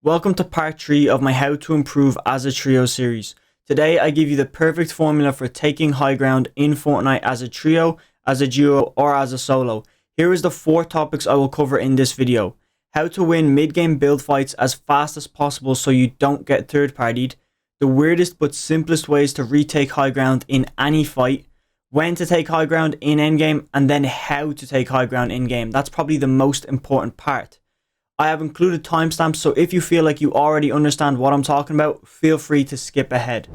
Welcome to part 3 of my How to Improve as a Trio series. Today I give you the perfect formula for taking high ground in Fortnite as a trio, as a duo, or as a solo. Here is the 4 topics I will cover in this video. How to win mid-game build fights as fast as possible so you don't get third-partied. The weirdest but simplest ways to retake high ground in any fight. When to take high ground in endgame, and then how to take high ground in game. That's probably the most important part. I have included timestamps, so if you feel like you already understand what I'm talking about, feel free to skip ahead.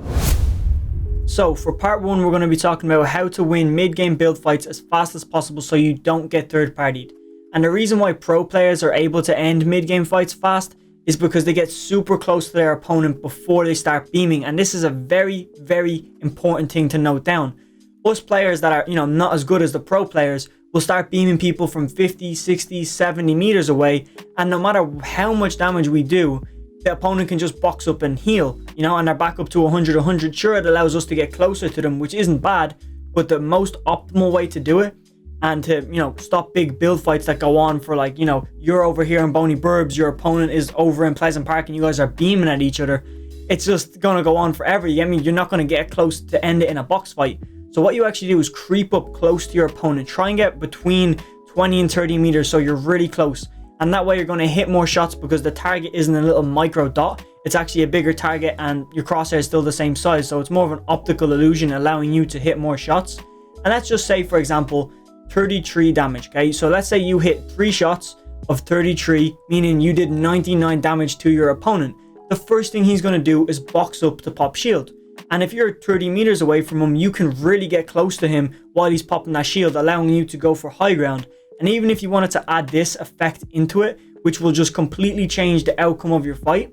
So for part 1, we're going to be talking about how to win mid-game build fights as fast as possible so you don't get third-partied. And the reason why pro players are able to end mid-game fights fast is because they get super close to their opponent before they start beaming. And this is a very, very important thing to note down. Us players that are, not as good as the pro players will start beaming people from 50, 60, 70 meters away, and no matter how much damage we do, the opponent can just box up and heal, and they're back up to 100. Sure, it allows us to get closer to them, which isn't bad, but the most optimal way to do it, and to, stop big build fights that go on for you're over here in Boney Burbs, your opponent is over in Pleasant Park, and you guys are beaming at each other. It's just gonna go on forever, you get me? You're not gonna get close to end it in a box fight. So what you actually do is creep up close to your opponent. Try and get between 20 and 30 meters so you're really close. And that way you're going to hit more shots because the target isn't a little micro dot. It's actually a bigger target and your crosshair is still the same size. So it's more of an optical illusion allowing you to hit more shots. And let's just say, for example, 33 damage. Okay, so let's say you hit 3 shots of 33, meaning you did 99 damage to your opponent. The first thing he's going to do is box up to pop shield. And if you're 30 meters away from him, you can really get close to him while he's popping that shield, allowing you to go for high ground. And even if you wanted to add this effect into it, which will just completely change the outcome of your fight,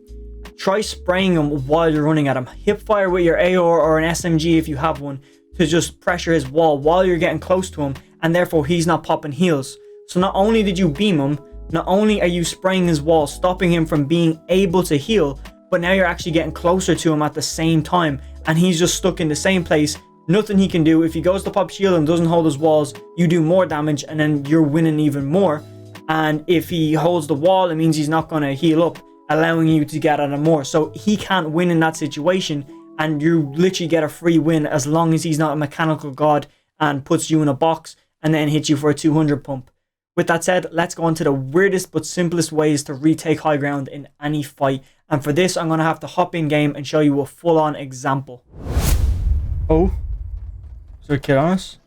try spraying him while you're running at him. Hip fire with your AR or an SMG if you have one to just pressure his wall while you're getting close to him, and therefore he's not popping heals. So not only did you beam him, not only are you spraying his wall, stopping him from being able to heal, but now you're actually getting closer to him at the same time, and he's just stuck in the same place. Nothing he can do. If he goes to pop shield and doesn't hold his walls, you do more damage, and then you're winning even more. And if he holds the wall, it means he's not going to heal up, allowing you to get at him more. So he can't win in that situation, and you literally get a free win as long as he's not a mechanical god and puts you in a box and then hits you for a 200 pump. With that said, let's go on to the weirdest but simplest ways to retake high ground in any fight. And for this, I'm going to have to hop in game and show you a full-on example. Oh, is there a kid on us?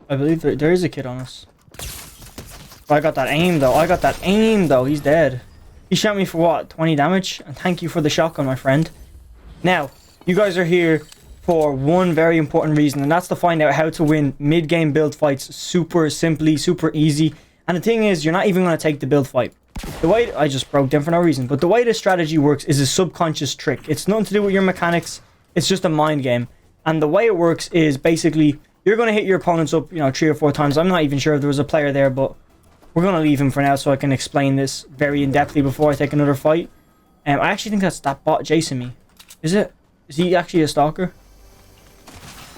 I believe there is a kid on us. Oh, I got that aim though. He's dead. He shot me for what? 20 damage? And thank you for the shotgun, my friend. Now, you guys are here for one very important reason, and that's to find out how to win mid-game build fights super simply, super easy. And the thing is, you're not even going to take the build fight. The way I just broke down for no reason, but the way this strategy works is a subconscious trick. It's nothing to do with your mechanics. It's just a mind game. And the way it works is basically you're going to hit your opponents up, 3 or 4 times. I'm not even sure if there was a player there, but we're going to leave him for now so I can explain this very in-depthly before I take another fight. I actually think that's that bot chasing me. Is it? Is he actually a stalker?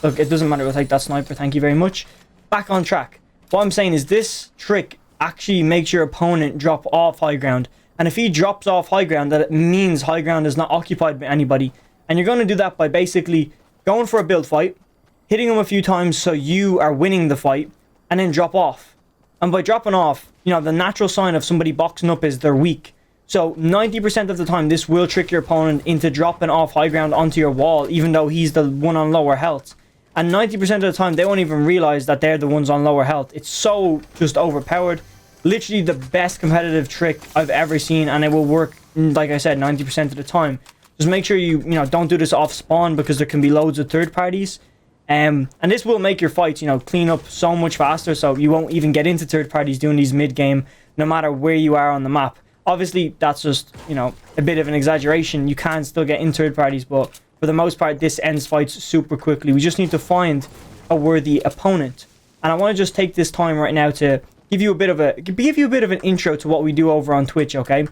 Look, it doesn't matter. We'll take that sniper. Thank you very much. Back on track. What I'm saying is this trick actually makes your opponent drop off high ground. And if he drops off high ground, that means high ground is not occupied by anybody. And you're going to do that by basically going for a build fight, hitting him a few times so you are winning the fight, and then drop off. And by dropping off, the natural sign of somebody boxing up is they're weak. So 90% of the time, this will trick your opponent into dropping off high ground onto your wall, even though he's the one on lower health. And 90% of the time, they won't even realize that they're the ones on lower health. It's so just overpowered. Literally the best competitive trick I've ever seen, and it will work, like I said, 90% of the time. Just make sure you don't do this off spawn because there can be loads of third parties. And this will make your fights, clean up so much faster, so you won't even get into third parties doing these mid-game, no matter where you are on the map. Obviously, that's just, a bit of an exaggeration. You can still get in third parties, but for the most part, this ends fights super quickly. We just need to find a worthy opponent. And I want to just take this time right now to give you a bit of an intro to what we do over on Twitch, okay?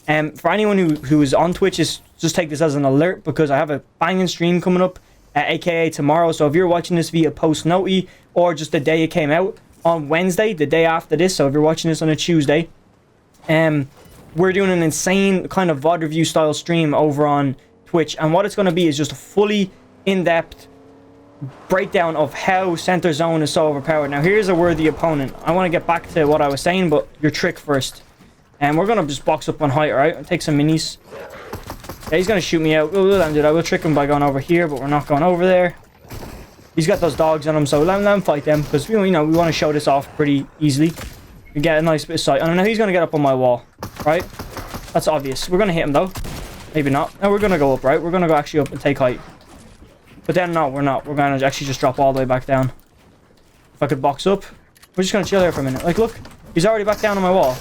For anyone who is on Twitch, just take this as an alert because I have a banging stream coming up, aka tomorrow. So if you're watching this via post-noti or just the day it came out on Wednesday, the day after this, so if you're watching this on a Tuesday, we're doing an insane kind of VOD review style stream over on Twitch, and what it's going to be is just a fully in-depth breakdown of how center zone is so overpowered. Now here's a worthy opponent. I want to get back to what I was saying, but your trick first. And we're going to just box up on height, alright? I'll take some minis. Yeah, he's going to shoot me out. I will trick him by going over here, but we're not going over there. He's got those dogs on him, so let him fight them, because we want to show this off pretty easily. We get a nice bit of sight. I don't know, he's going to get up on my wall, right? That's obvious. We're going to hit him, though. Maybe not. No, we're going to go up, right? We're going to go actually up and take height. But then, no, we're not. We're going to actually just drop all the way back down. If I could box up. We're just going to chill here for a minute. Like, look. He's already back down on my wall.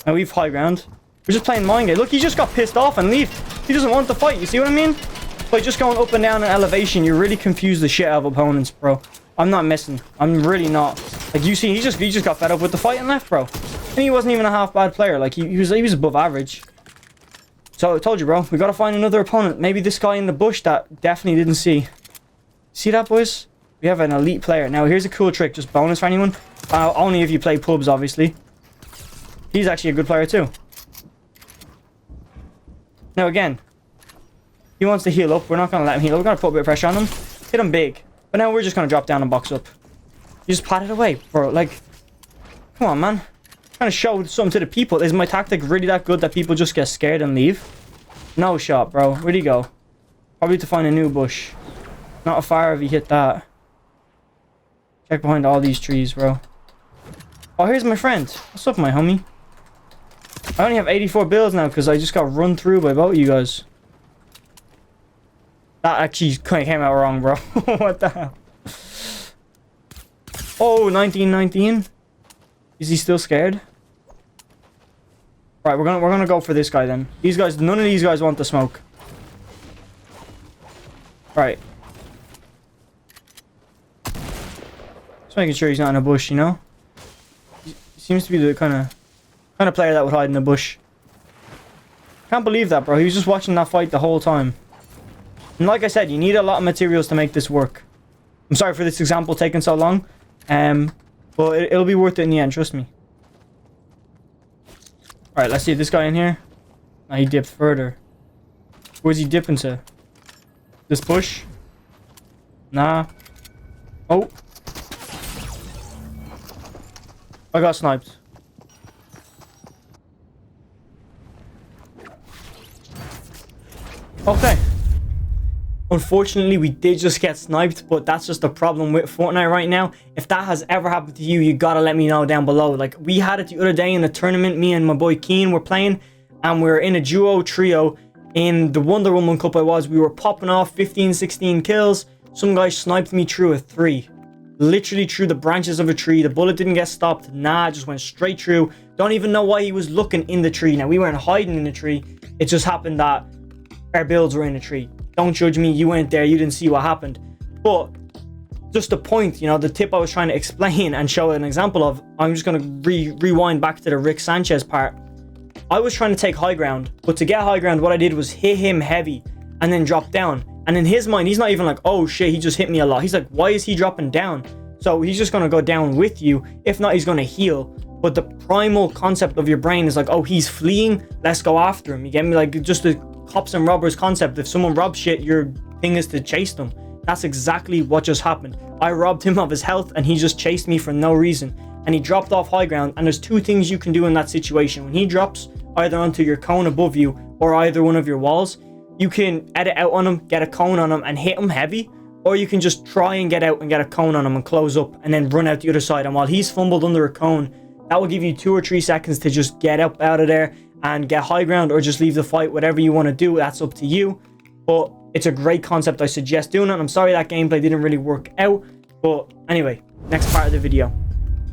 Now we've high ground. We're just playing mind game. Look, he just got pissed off and leave. He doesn't want to fight. You see what I mean? By just going up and down in elevation, you really confuse the shit out of opponents, bro. I'm not missing. I'm really not. Like, you see, he just got fed up with the fight and left, bro. And he wasn't even a half bad player. Like, he was above average. So I told you, bro. We gotta find another opponent. Maybe this guy in the bush that definitely didn't see. See that, boys? We have an elite player. Now, here's a cool trick. Just bonus for anyone. Only if you play pubs, obviously. He's actually a good player too. Now again, he wants to heal up. We're not going to let him heal up. We're going to put a bit of pressure on him. Hit him big. But now we're just going to drop down and box up. You just pat it away, bro. Like, come on, man. Trying to show something to the people. Is my tactic really that good that people just get scared and leave? No shot, bro. Where'd he go? Probably to find a new bush. Not far if he hit that. Check behind all these trees, bro. Oh, here's my friend. What's up, my homie? I only have 84 builds now because I just got run through by both of you guys. That actually kind of came out wrong, bro. What the hell? Oh, 1919. Is he still scared? Right, we're gonna go for this guy then. These guys, none of these guys want the smoke. Right. Just making sure he's not in a bush, you know? He seems to be the kind of player that would hide in the bush. Can't believe that, bro. He was just watching that fight the whole time. And like I said, you need a lot of materials to make this work. I'm sorry for this example taking so long. But it'll be worth it in the end, trust me. Alright, let's see this guy in here. Nah, he dipped further. Where's he dipping to? This bush? Nah. Oh. I got sniped. Okay. Unfortunately, we did just get sniped, but that's just the problem with Fortnite right now. If that has ever happened to you, you gotta let me know down below. Like, we had it the other day in a tournament. Me and my boy Keen were playing, and we were in a duo trio. In the Wonder Woman Cup we were popping off 15, 16 kills. Some guy sniped me through a 3. Literally through the branches of a tree. The bullet didn't get stopped. Nah, just went straight through. Don't even know why he was looking in the tree. Now, we weren't hiding in the tree. It just happened that our builds were in a tree. Don't judge me, you weren't there, you didn't see what happened. But just the point, you know, the tip I was trying to explain and show an example of, I'm just going to rewind back to the Rick Sanchez part. I was trying to take high ground, but to get high ground, what I did was hit him heavy and then drop down. And in his mind, he's not even like, oh shit, he just hit me a lot. He's like, why is he dropping down? So he's just going to go down with you. If not, he's going to heal. But the primal concept of your brain is like, oh, he's fleeing, let's go after him. You get me? Like, just the cops and robbers concept. If someone robs shit, your thing is to chase them. That's exactly what just happened. I robbed him of his health and he just chased me for no reason. And he dropped off high ground. And there's two things you can do in that situation. When he drops either onto your cone above you or either one of your walls, you can edit out on him, get a cone on him and hit him heavy. Or you can just try and get out and get a cone on him and close up and then run out the other side. And while he's fumbled under a cone, that will give you 2 or 3 seconds to just get up out of there and get high ground, or just leave the fight. Whatever you want to do, that's up to you. But it's a great concept. I suggest doing it. I'm sorry that gameplay didn't really work out. But anyway, next part of the video.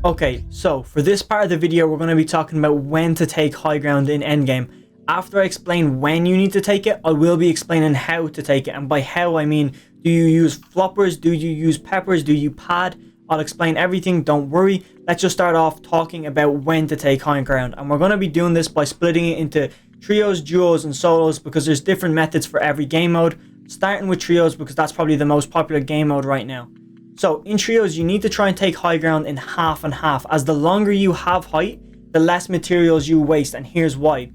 Okay, so for this part of the video, we're going to be talking about when to take high ground in endgame. After I explain when you need to take it, I will be explaining how to take it. And by how, I mean, do you use floppers? Do you use peppers? Do you pad? I'll explain everything, don't worry. Let's just start off talking about when to take high ground. And we're going to be doing this by splitting it into trios, duos, and solos, because there's different methods for every game mode. starting with trios because that's probably the most popular game mode right now. So in trios, you need to try and take high ground in half and half, as the longer you have height, the less materials you waste, and here's why.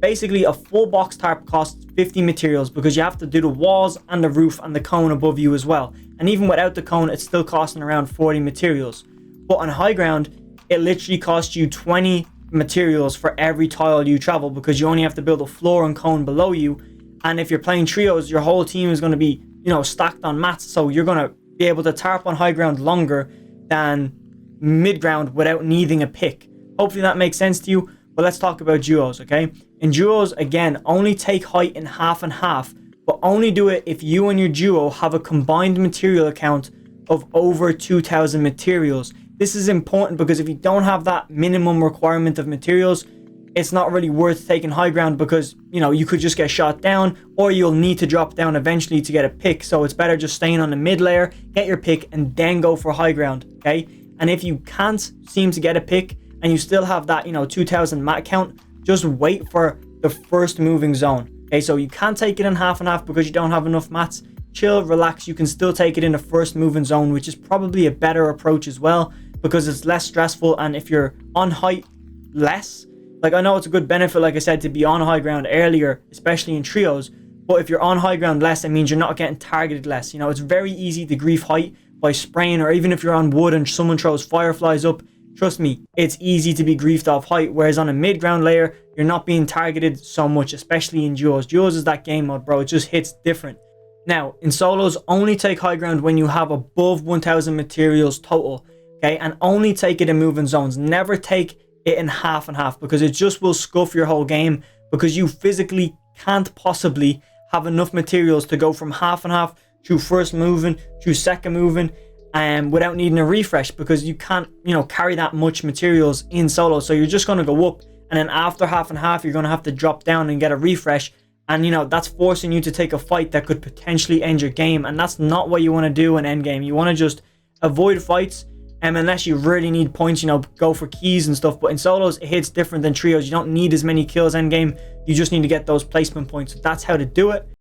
Basically, a full box tarp costs 50 materials because you have to do the walls and the roof and the cone above you as well. And even without the cone, it's still costing around 40 materials. But on high ground, it literally costs you 20 materials for every tile you travel because you only have to build a floor and cone below you. And if you're playing trios, your whole team is going to be, stacked on mats. So you're going to be able to tarp on high ground longer than mid ground without needing a pick. Hopefully that makes sense to you. But let's talk about duos, okay? In duos, again, only take height in half and half, but only do it if you and your duo have a combined material account of over 2,000 materials. This is important because if you don't have that minimum requirement of materials, it's not really worth taking high ground because, you could just get shot down, or you'll need to drop down eventually to get a pick. So it's better just staying on the mid layer, get your pick, and then go for high ground, okay? And if you can't seem to get a pick, and you still have that, 2,000 mat count, just wait for the first moving zone. Okay, so you can't take it in half and half because you don't have enough mats. Chill, relax, you can still take it in the first moving zone, which is probably a better approach as well because it's less stressful. And if you're on height less, like I know it's a good benefit, like I said, to be on high ground earlier, especially in trios, but if you're on high ground less, it means you're not getting targeted less. It's very easy to grief height by spraying, or even if you're on wood and someone throws fireflies up, trust me, it's easy to be griefed off height, whereas on a mid-ground layer, you're not being targeted so much, especially in duos. Duos is that game mode, bro. It just hits different. Now, in solos, only take high ground when you have above 1,000 materials total, okay? And only take it in moving zones. Never take it in half and half because it just will scuff your whole game because you physically can't possibly have enough materials to go from half and half through first moving, through second moving, without needing a refresh because you can't, carry that much materials in solo. So you're just going to go up, and then after half and half, you're going to have to drop down and get a refresh. And, that's forcing you to take a fight that could potentially end your game. And that's not what you want to do in endgame. You want to just avoid fights, unless you really need points, go for keys and stuff. But in solos, it hits different than trios. You don't need as many kills endgame. You just need to get those placement points. So that's how to do it.